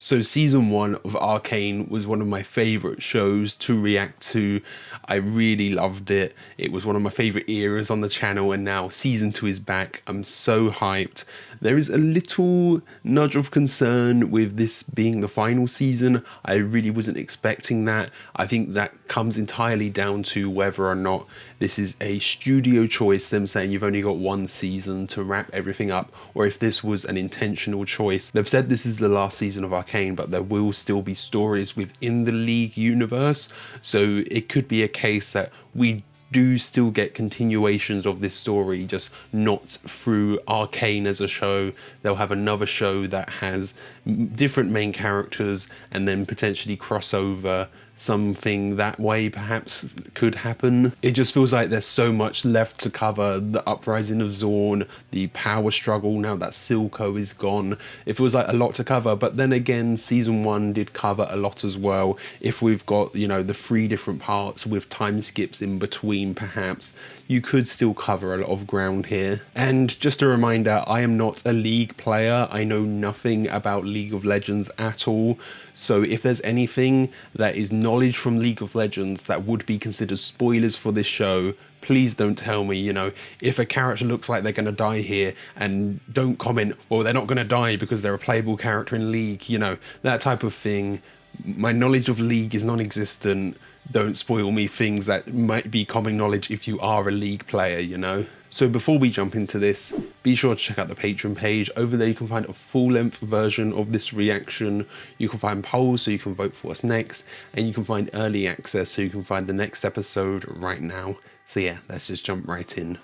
So season one of Arcane was one of my favorite shows to react to. I really loved it. It was one of my favorite eras on the channel, and now season two is back. I'm so hyped. There is a little nudge of concern with this being the final season. I really wasn't expecting that. I think that comes entirely down to whether or not this is a studio choice, them saying you've only got one season to wrap everything up, or if this was an intentional choice. They've said this is the last season of Arcane, but there will still be stories within the League universe, so it could be a case that we do still get continuations of this story, just not through Arcane as a show. They'll have another show that has different main characters and then potentially crossover. Something that way perhaps could happen. It just feels like there's so much left to cover. The uprising of Zorn, the power struggle now that Silco is gone. It feels like a lot to cover, but then again, season one did cover a lot as well. If we've got, you know, the 3 different parts with time skips in between, perhaps you could still cover a lot of ground here. And just a reminder, I am not a League player. I know nothing about League of Legends at all. So if there's anything that is knowledge from League of Legends that would be considered spoilers for this show, please don't tell me, you know, if a character looks like they're going to die here, and don't comment, well, they're not going to die because they're a playable character in League, you know, that type of thing. My knowledge of League is non-existent. Don't spoil me things that might be common knowledge if you are a League player, you know. So before we jump into this, be sure to check out the Patreon page. Over there you can find a full-length version of this reaction. You can find polls so you can vote for what's next, and you can find early access so you can find the next episode right now. So yeah, let's just jump right in.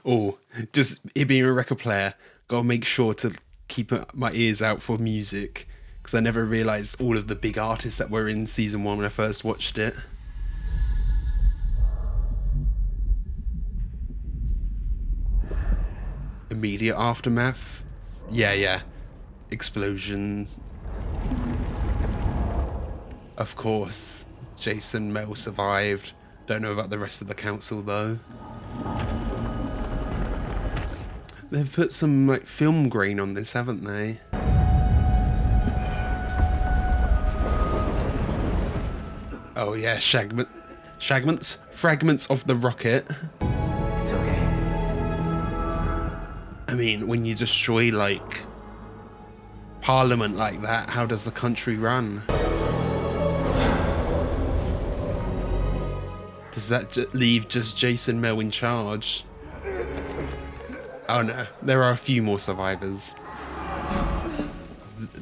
Oh, just it being a record player, gotta make sure to keep my ears out for music, because I never realised all of the big artists that were in season one when I first watched it. Immediate aftermath. Yeah. Explosion. Of course, Jason Mel survived. Don't know about the rest of the council though. They've put some like film grain on this, haven't they? Oh yeah, fragments of the rocket. It's okay. I mean, when you destroy like Parliament like that, how does the country run? Does that leave just Jason Mel in charge? Oh no, there are a few more survivors,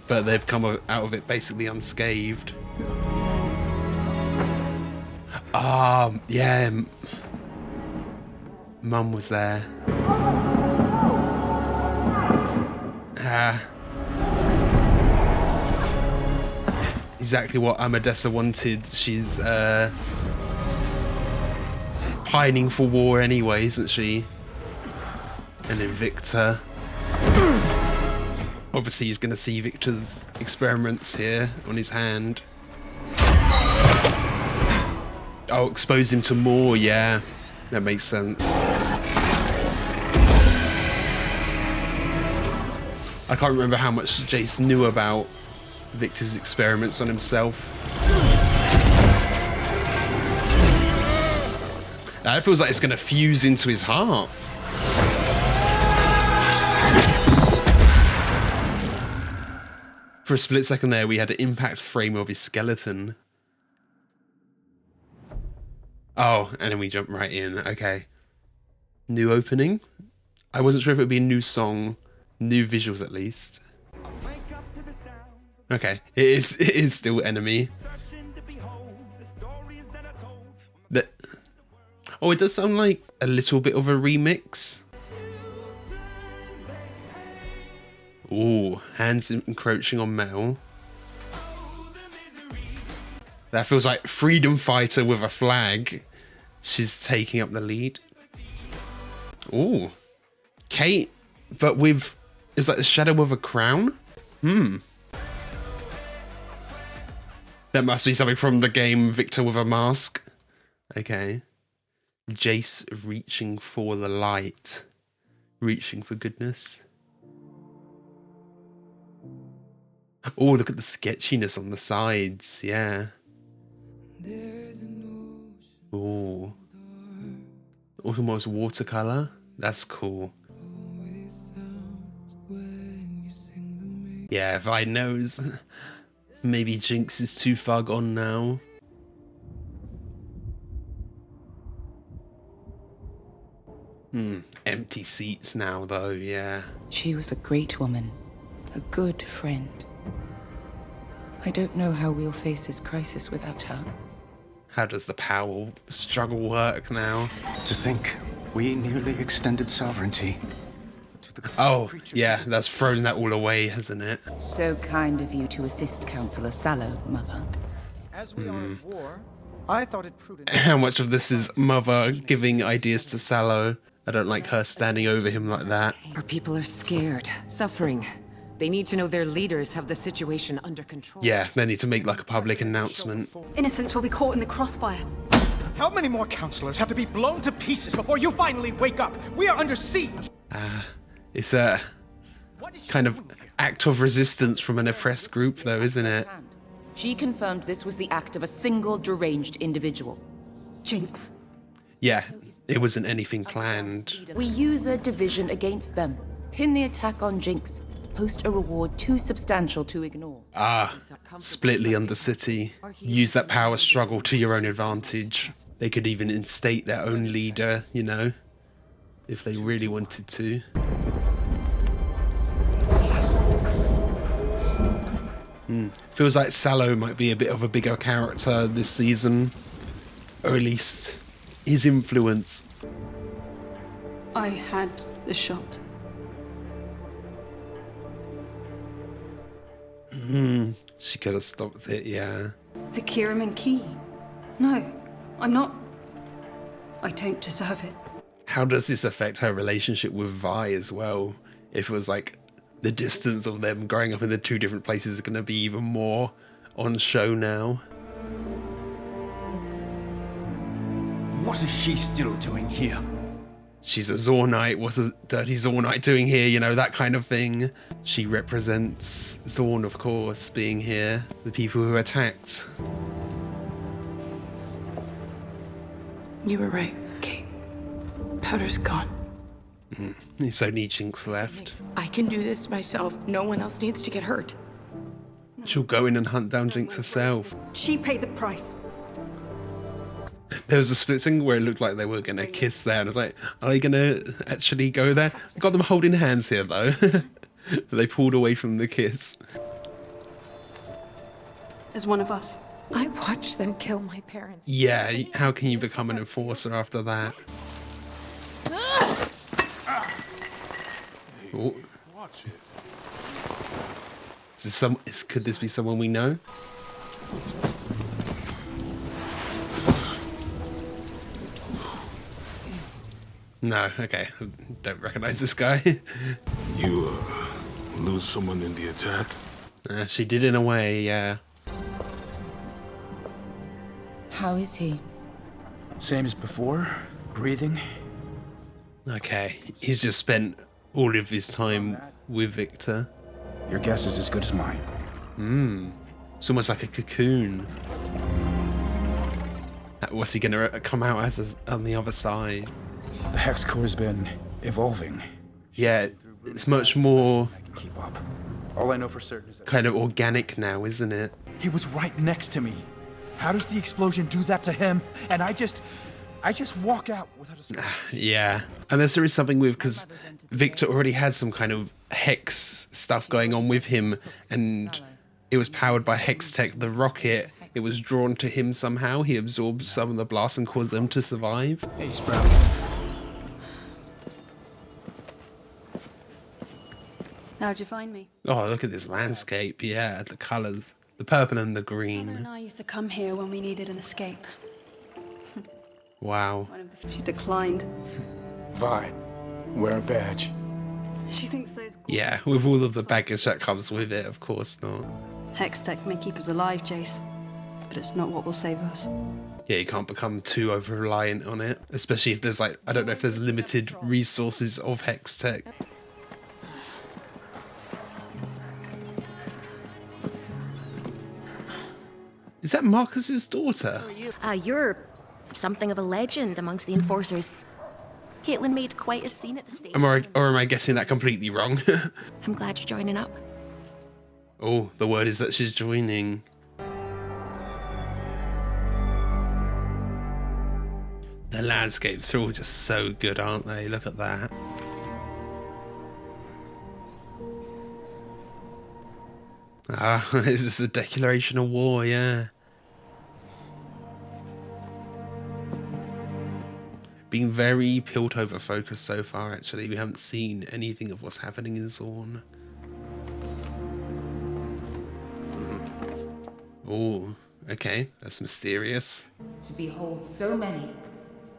but they've come out of it basically unscathed. Yeah, Mum was there. Exactly what Amadessa wanted. She's pining for war anyway, isn't she? And then Victor. Obviously he's going to see Victor's experiments here on his hand. Oh, expose him to more, yeah. That makes sense. I can't remember how much Jace knew about Victor's experiments on himself. It feels like it's going to fuse into his heart. For a split second there, we had an impact frame of his skeleton. Oh, and then we jump right in. Okay. New opening? I wasn't sure if it would be a new song. New visuals, at least. Okay. It is still Enemy. Oh, it does sound like a little bit of a remix. Ooh, hands encroaching on metal. That feels like freedom fighter with a flag. She's taking up the lead. Ooh, Cait, but with, it's like the shadow of a crown. That must be something from the game Victor with a mask. Okay. Jace reaching for the light. reaching for goodness. Oh, look at the sketchiness on the sides. Yeah. Oh, almost watercolor. That's cool. Yeah, Vi knows. Maybe Jinx is too far gone now. Empty seats now, though, yeah. She was a great woman, a good friend. I don't know how we'll face this crisis without her. How does the power struggle work now? To think, we nearly extended sovereignty. Oh, yeah, that's thrown that all away, hasn't it? So kind of you to assist Councillor Sallow, Mother. As we are at war, I thought it prudent. How much of this is Mother giving ideas to Sallow? I don't like her standing over him like that. Our people are scared, suffering. They need to know their leaders have the situation under control. Yeah, they need to make like a public announcement. Innocents will be caught in the crossfire. How many more counselors have to be blown to pieces before you finally wake up? We are under siege. It's a kind of act of resistance from an oppressed group, though, isn't it? She confirmed this was the act of a single deranged individual. Jinx. Yeah, it wasn't anything planned. We use a division against them. Pin the attack on Jinx. Post a reward too substantial to ignore. Split the Undercity. Use that power struggle to your own advantage. They could even instate their own leader, you know, if they really wanted to. Feels like Sallow might be a bit of a bigger character this season, or at least his influence. I had the shot. She could have stopped it, yeah. The Kiraman key. No, I'm not. I don't deserve it. How does this affect her relationship with Vi as well? If it was like the distance of them growing up in the two different places is going to be even more on show now. What is she still doing here? She's a Zornite. What's a dirty Zornite doing here? You know, that kind of thing. She represents Zorn, of course, being here. The people who attacked. You were right, Cait. Powder's gone. It's only Jinx left. I can do this myself. No one else needs to get hurt. She'll go in and hunt down Jinx herself. She paid the price. There was a split second where it looked like they were going to kiss there, and I was like, are they going to actually go there? Got them holding hands here, though. But they pulled away from the kiss. As one of us. I watched them kill my parents. Yeah, how can you become an enforcer after that? Oh. Watch it. Could this be someone we know? No, okay. I don't recognize this guy. You lose someone in the attack? She did in a way, yeah. How is he? Same as before? Breathing? Okay, he's just spent all of his time with Victor. Your guess is as good as mine. It's almost like a cocoon. What's he gonna come out as on the other side? The hex core's been evolving. Yeah, it's much more I can keep up. All I know for certain is that kind of organic now, isn't it? He was right next to me. How does the explosion do that to him? And I just walk out without a scratch. Yeah, unless there is something with, because Victor already had some kind of hex stuff going on with him, and it was powered by Hex Tech, the rocket. It was drawn to him somehow. He absorbed some of the blasts and caused them to survive. Hey, Sprout. How'd you find me? Oh, look at this landscape. Yeah, the colours, the purple and the Anna green. and I used to come here when we needed an escape. Wow. She declined. Vi, wear a badge. She thinks those Yeah, with all of the baggage that comes with it, of course not. Hex tech may keep us alive, Jace, but it's not what will save us. Yeah, you can't become too over-reliant on it, especially if there's like, I don't know if there's limited resources of hex tech. Is that Marcus's daughter? You're something of a legend amongst the enforcers. Caitlin made quite a scene at the station. Or am I guessing that completely wrong? I'm glad you're joining up. Oh, the word is that she's joining. The landscapes are all just so good, aren't they? Look at that. Ah, this is a declaration of war, yeah. Been very Piltover focused so far, actually. We haven't seen anything of what's happening in Zorn. Oh, okay, that's mysterious. To behold so many,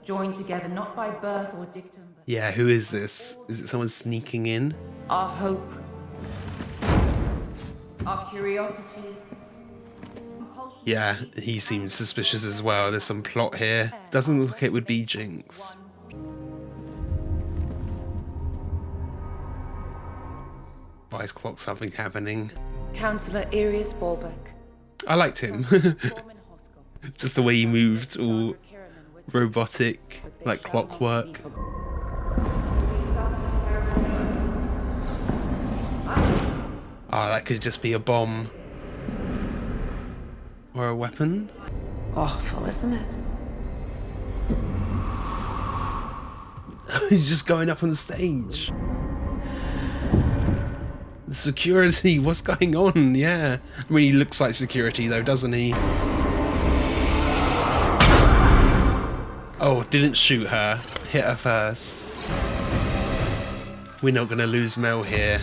joined together not by birth or dictum, but Yeah, who is this? Is it someone sneaking in? our hope, our curiosity. Yeah, he seems suspicious as well. There's some plot here. Doesn't look like it would be Jinx. Vice clock something happening. Councillor Arius Borbeck. I liked him. Just the way he moved, all robotic, like clockwork. Ah, that could just be a bomb. Or a weapon? Awful, isn't it? He's just going up on the stage. The security, what's going on? Yeah. I mean, he looks like security though, doesn't he? Oh, didn't shoot her. Hit her first. We're not going to lose Mel here.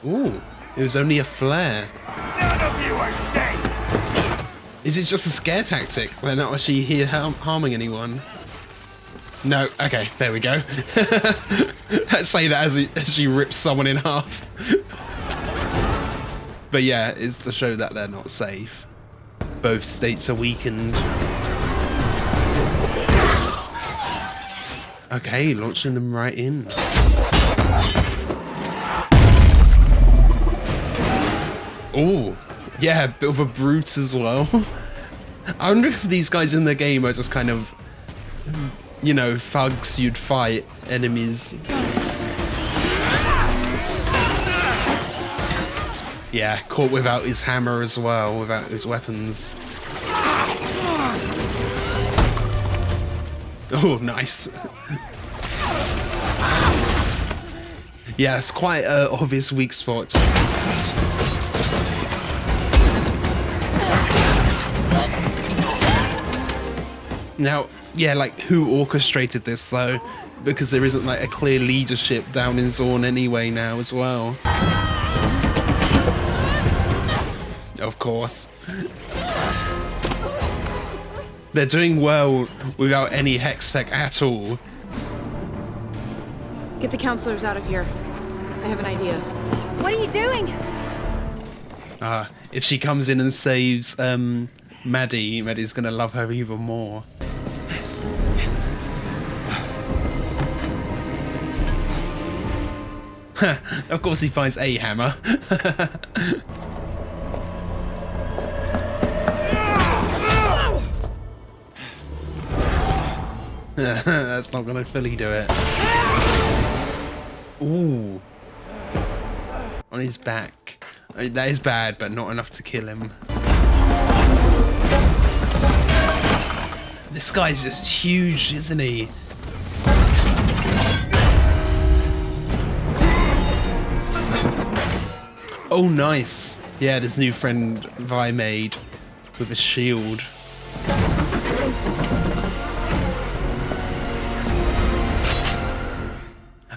Ooh, it was only a flare. None of you are safe! Is it just a scare tactic? They're not actually here harming anyone. No, okay, there we go. Let's say that as she rips someone in half. But yeah, it's to show that they're not safe. Both states are weakened. Okay, launching them right in. Oh, yeah, bit of a brute as well. I wonder if these guys in the game are just kind of, you know, thugs you'd fight, enemies. Yeah, caught without his hammer as well, without his weapons. Oh, nice. Yeah, it's quite an obvious weak spot. Now, yeah, like, who orchestrated this, though? Because there isn't, like, a clear leadership down in Zorn anyway now as well. Of course. They're doing well without any hex tech at all. Get the counselors out of here. I have an idea. What are you doing? If she comes in and saves Maddie, Maddie's gonna love her even more. Of course he finds a hammer. That's not gonna fully do it. Ooh. On his back. I mean, that is bad, but not enough to kill him. This guy's just huge, isn't he? Oh, nice. Yeah, this new friend Vi made with a shield.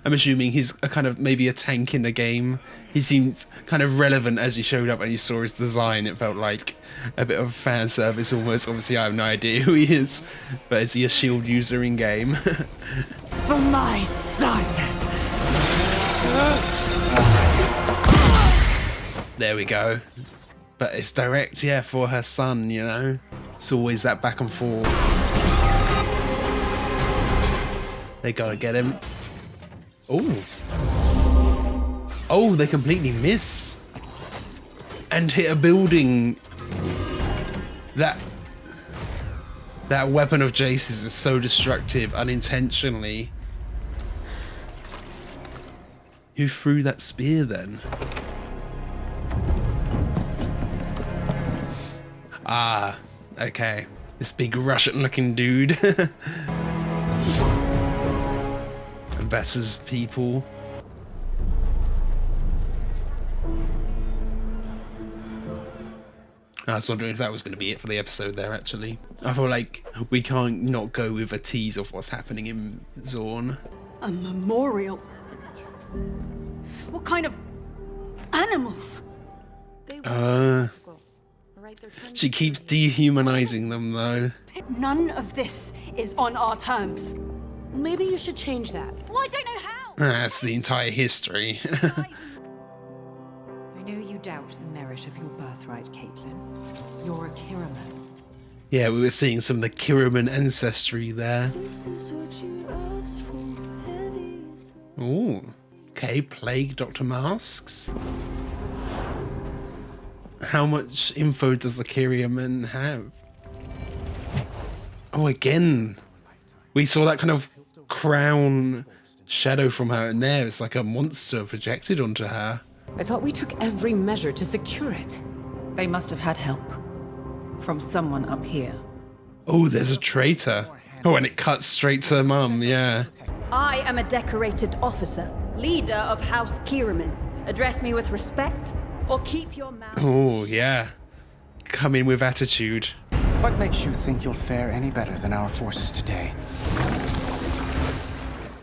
I'm assuming he's a kind of maybe a tank in the game. He seemed kind of relevant as he showed up and you saw his design. It felt like a bit of fan service almost. Obviously, I have no idea who he is, but is he a shield user in game? For my son! There we go. But it's direct, yeah, for her son, you know? It's always that back and forth. They gotta get him. Oh. Oh, they completely missed. And hit a building. That weapon of Jace's is so destructive, unintentionally. Who threw that spear then? Ah, okay. This big Russian-looking dude. And Bessa's people. I was wondering if that was going to be it for the episode there, actually. I feel like we can't not go with a tease of what's happening in Zorn. A memorial? What kind of animals? She keeps dehumanizing them, though. None of this is on our terms. Maybe you should change that. Well, I don't know how. That's the entire history. I know you doubt the merit of your birthright, Caitlin. You're a Kiraman. Yeah, we were seeing some of the Kiraman ancestry there. Ooh. Okay, Plague Dr. Masks. How much info does the Kiraman have? Oh, again. We saw that kind of crown shadow from her, and there it's like a monster projected onto her. I thought we took every measure to secure it. They must have had help from someone up here. Oh, there's a traitor. Oh, and it cuts straight to her mum, yeah. I am a decorated officer, leader of House Kiraman. Address me with respect, or keep your mouth. Oh, yeah. Come in with attitude. What makes you think you'll fare any better than our forces today?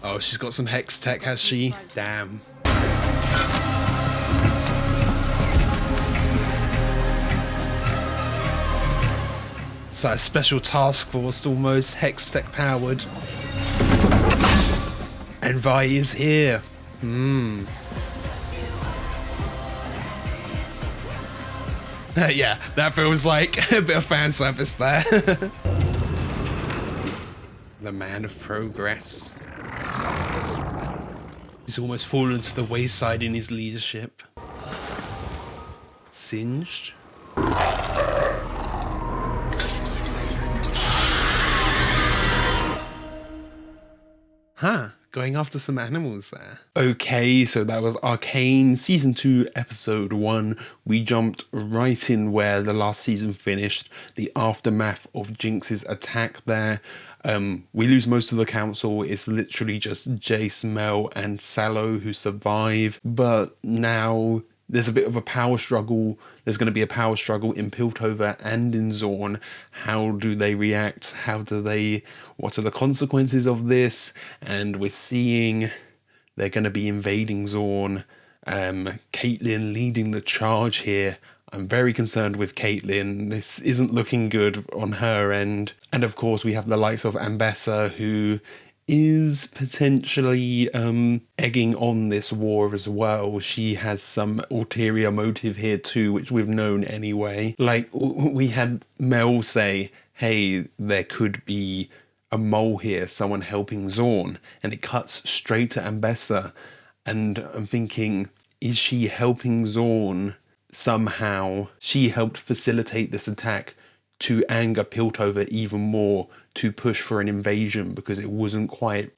Oh, she's got some hex tech, has she? Damn. It's like a special task force, almost hex tech powered. And Vi is here. Yeah, that feels like a bit of fan service there. The man of progress. He's almost fallen to the wayside in his leadership. Singed. Huh, going after some animals there. Okay, so that was Arcane Season 2, Episode 1. We jumped right in where the last season finished, the aftermath of Jinx's attack there. We lose most of the council. It's literally just Jace, Mel, and Sallow who survive. But now there's a bit of a power struggle. There's going to be a power struggle in Piltover and in Zorn. How do they react? What are the consequences of this? And we're seeing they're going to be invading Zorn. Caitlyn leading the charge here. I'm very concerned with Caitlyn. This isn't looking good on her end. And of course we have the likes of Ambessa, who is potentially egging on this war as well. She has some ulterior motive here too, which we've known anyway. Like, we had Mel say, hey, there could be a mole here, someone helping Zorn, and it cuts straight to Ambessa. And I'm thinking, is she helping Zorn somehow? She helped facilitate this attack to anger Piltover even more, to push for an invasion, because they weren't quite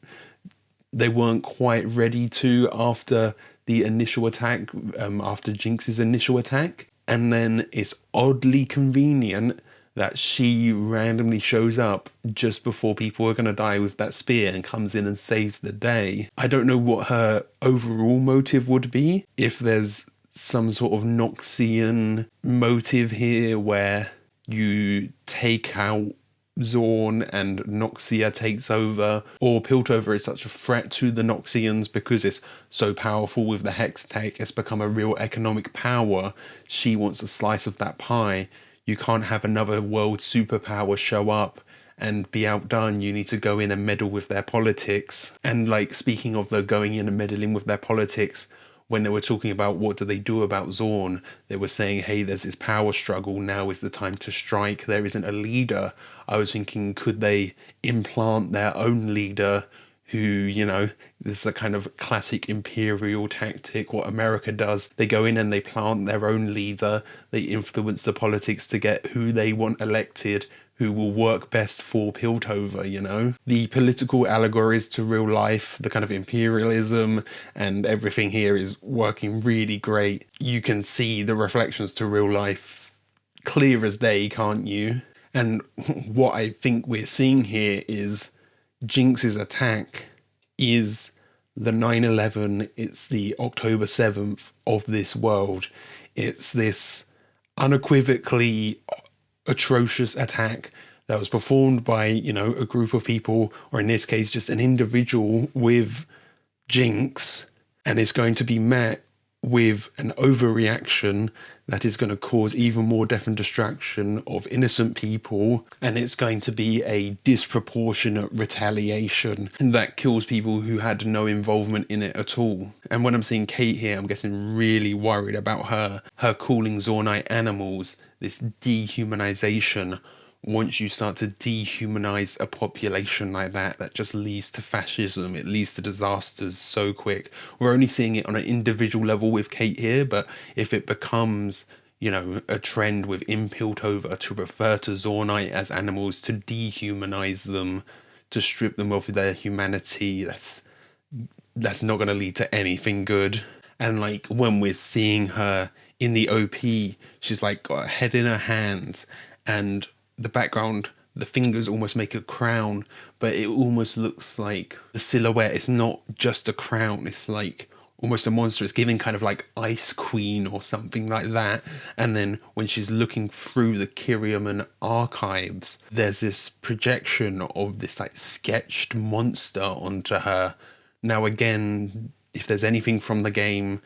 ready to after the initial attack, after Jinx's initial attack. And then it's oddly convenient that she randomly shows up just before people are going to die with that spear and comes in and saves the day. I don't know what her overall motive would be, if there's some sort of Noxian motive here where you take out Zorn and Noxia takes over, or Piltover is such a threat to the Noxians because it's so powerful with the Hex tech, it's become a real economic power. She wants a slice of that pie. You can't have another world superpower show up and be outdone. You need to go in and meddle with their politics. And like, speaking of the going in and meddling with their politics, when they were talking about what do they do about Zorn, they were saying, hey, there's this power struggle, now is the time to strike, there isn't a leader. I was thinking, could they implant their own leader who, you know, this is a kind of classic imperial tactic, what America does. They go in and they plant their own leader, they influence the politics to get who they want elected, who will work best for Piltover, you know? The political allegories to real life, the kind of imperialism and everything here is working really great. You can see the reflections to real life clear as day, can't you? And what I think we're seeing here is Jinx's attack is the 9/11, it's the October 7th of this world. It's this unequivocally atrocious attack that was performed by, you know, a group of people, or in this case just an individual with Jinx, and it's going to be met with an overreaction that is going to cause even more death and destruction of innocent people, and it's going to be a disproportionate retaliation that kills people who had no involvement in it at all. And when I'm seeing Cait here, I'm getting really worried about her calling Zornite animals, this dehumanization. Once you start to dehumanize a population like that, that just leads to fascism. It leads to disasters so quick. We're only seeing it on an individual level with Cait here, but if it becomes, you know, a trend within Piltover to refer to Zornite as animals, to dehumanize them, to strip them of their humanity, that's not going to lead to anything good. And like when we're seeing her in the OP, she's like got her head in her hands, and the background, the fingers almost make a crown, but it almost looks like the silhouette. It's not just a crown, it's like almost a monster. It's giving kind of like Ice Queen or something like that. And then when she's looking through the Kiriaman archives, there's this projection of this like sketched monster onto her. Now again, if there's anything from the game,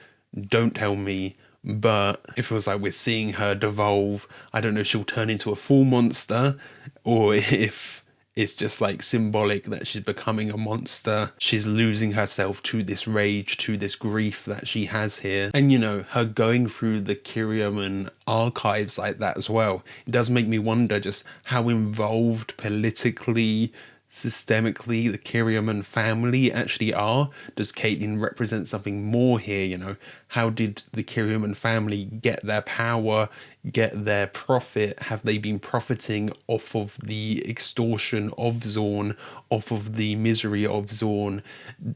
don't tell me. But if it was like we're seeing her devolve, I don't know if she'll turn into a full monster, or if it's just like symbolic that she's becoming a monster. She's losing herself to this rage, to this grief that she has here. And you know, her going through the Kiriaman archives like that as well, it does make me wonder just how involved politically, systemically the Kiriaman family actually are. Does Caitlyn represent something more here, you know? How did the Kiriaman family get their power, get their profit? Have they been profiting off of the extortion of Zorn, off of the misery of Zorn?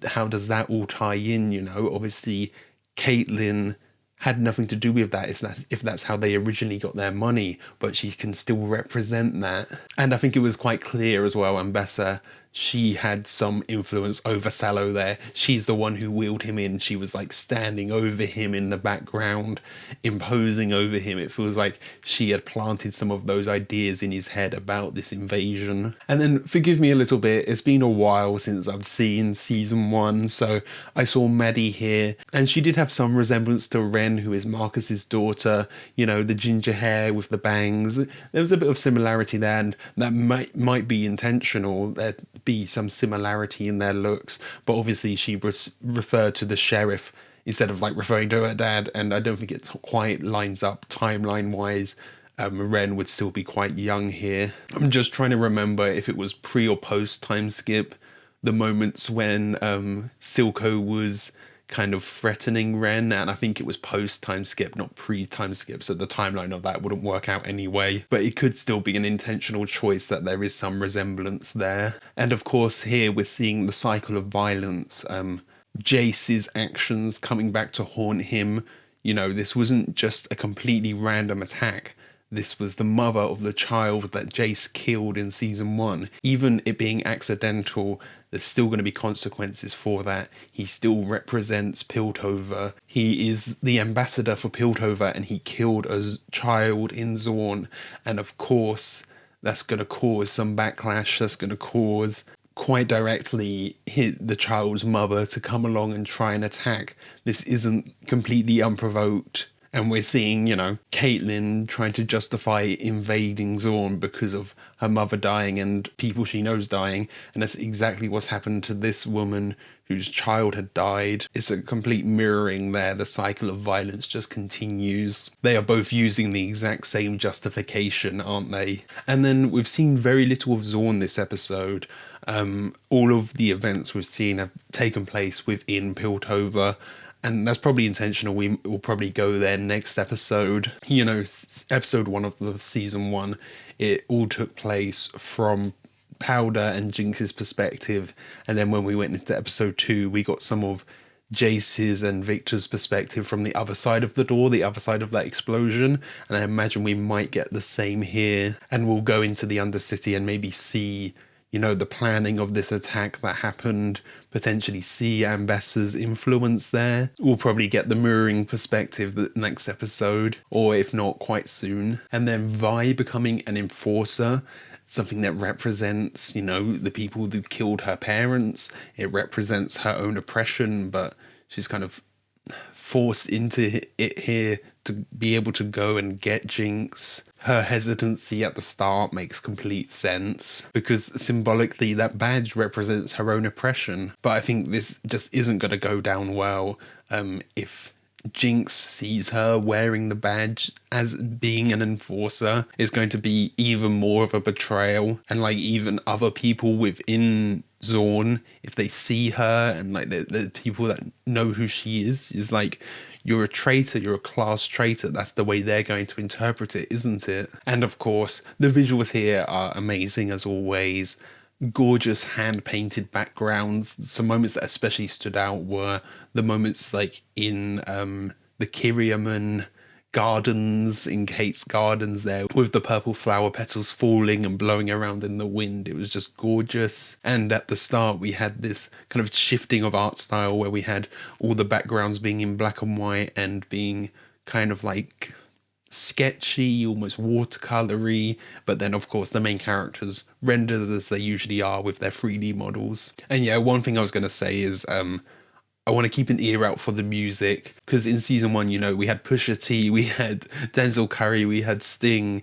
How does that all tie in, you know? Obviously, Caitlyn had nothing to do with that if that's how they originally got their money, but she can still represent that. And I think it was quite clear as well, Ambessa, she had some influence over Sallow there. She's the one who wheeled him in. She was like standing over him in the background, imposing over him. It feels like she had planted some of those ideas in his head about this invasion. And then forgive me a little bit, it's been a while since I've seen season 1, so I saw Maddie here, and she did have some resemblance to Ren, who is Marcus's daughter, you know, the ginger hair with the bangs. There was a bit of similarity there, and that might be intentional. There'd be some similarity in their looks, but obviously she referred to the sheriff instead of like referring to her dad, and I don't think it quite lines up timeline wise. Ren would still be quite young here. I'm just trying to remember if it was pre or post time skip, the moments when Silco was kind of threatening Ren, and I think it was post time skip, not pre time skip, so the timeline of that wouldn't work out anyway, but it could still be an intentional choice that there is some resemblance there. And of course here we're seeing the cycle of violence, Jace's actions coming back to haunt him. You know, this wasn't just a completely random attack. This was the mother of the child that Jace killed in season 1. Even it being accidental, there's still going to be consequences for that. He still represents Piltover. He is the ambassador for Piltover, and he killed a child in Zorn. And of course, that's going to cause some backlash. That's going to cause quite directly the child's mother to come along and try and attack. This isn't completely unprovoked. And we're seeing, Caitlyn trying to justify invading Zorn because of her mother dying and people she knows dying. And that's exactly what's happened to this woman whose child had died. It's a complete mirroring there. The cycle of violence just continues. They are both using the exact same justification, aren't they? And then we've seen very little of Zorn this episode. All of the events we've seen have taken place within Piltover. And that's probably intentional. We will probably go there next episode. Episode 1 of the season 1, it all took place from Powder and Jinx's perspective. And then when we went into episode 2, we got some of Jace's and Victor's perspective from the other side of the door, the other side of that explosion. And I imagine we might get the same here. And we'll go into the Undercity and maybe see the planning of this attack that happened, potentially see Ambassador's influence there. We'll probably get the mirroring perspective the next episode, or if not, quite soon. And then Vi becoming an enforcer, something that represents, the people who killed her parents. It represents her own oppression, but she's kind of forced into it here to be able to go and get Jinx. Her hesitancy at the start makes complete sense because symbolically that badge represents her own oppression. But I think this just isn't going to go down well if Jinx sees her wearing the badge as being an enforcer. Is going to be even more of a betrayal. And even other people within Zorn, if they see her and the people that know who she is you're a traitor, you're a class traitor. That's the way they're going to interpret it, isn't it? And of course, the visuals here are amazing as always. Gorgeous hand-painted backgrounds. Some moments that especially stood out were the moments in the Kiriaman gardens, in Cait's gardens there, with the purple flower petals falling and blowing around in the wind. It was just gorgeous. And at the start we had this kind of shifting of art style where we had all the backgrounds being in black and white and being kind of sketchy, almost watercolory, but then of course the main characters rendered as they usually are with their 3D models. And yeah, one thing I was going to say is I want to keep an ear out for the music, because in season 1, we had Pusha T, we had Denzel Curry, we had Sting,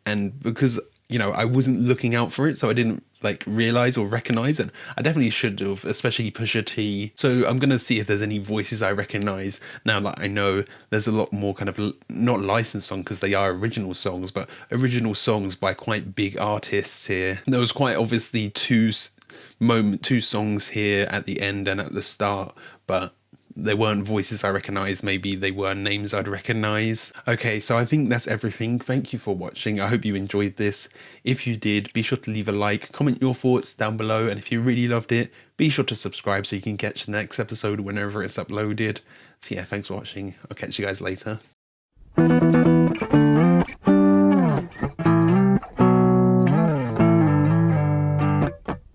and because, I wasn't looking out for it, so I didn't realize or recognize it. I definitely should have, especially Pusha T. So I'm going to see if there's any voices I recognize now that I know there's a lot more kind of not licensed songs because they are original songs, but original songs by quite big artists here. There was quite obviously two songs here at the end and at the start, but they weren't voices I recognised. Maybe they were names I'd recognise. Okay, so I think that's everything. Thank you for watching. I hope you enjoyed this. If you did, be sure to leave a like, comment your thoughts down below, and if you really loved it, be sure to subscribe so you can catch the next episode whenever it's uploaded. So yeah, thanks for watching. I'll catch you guys later.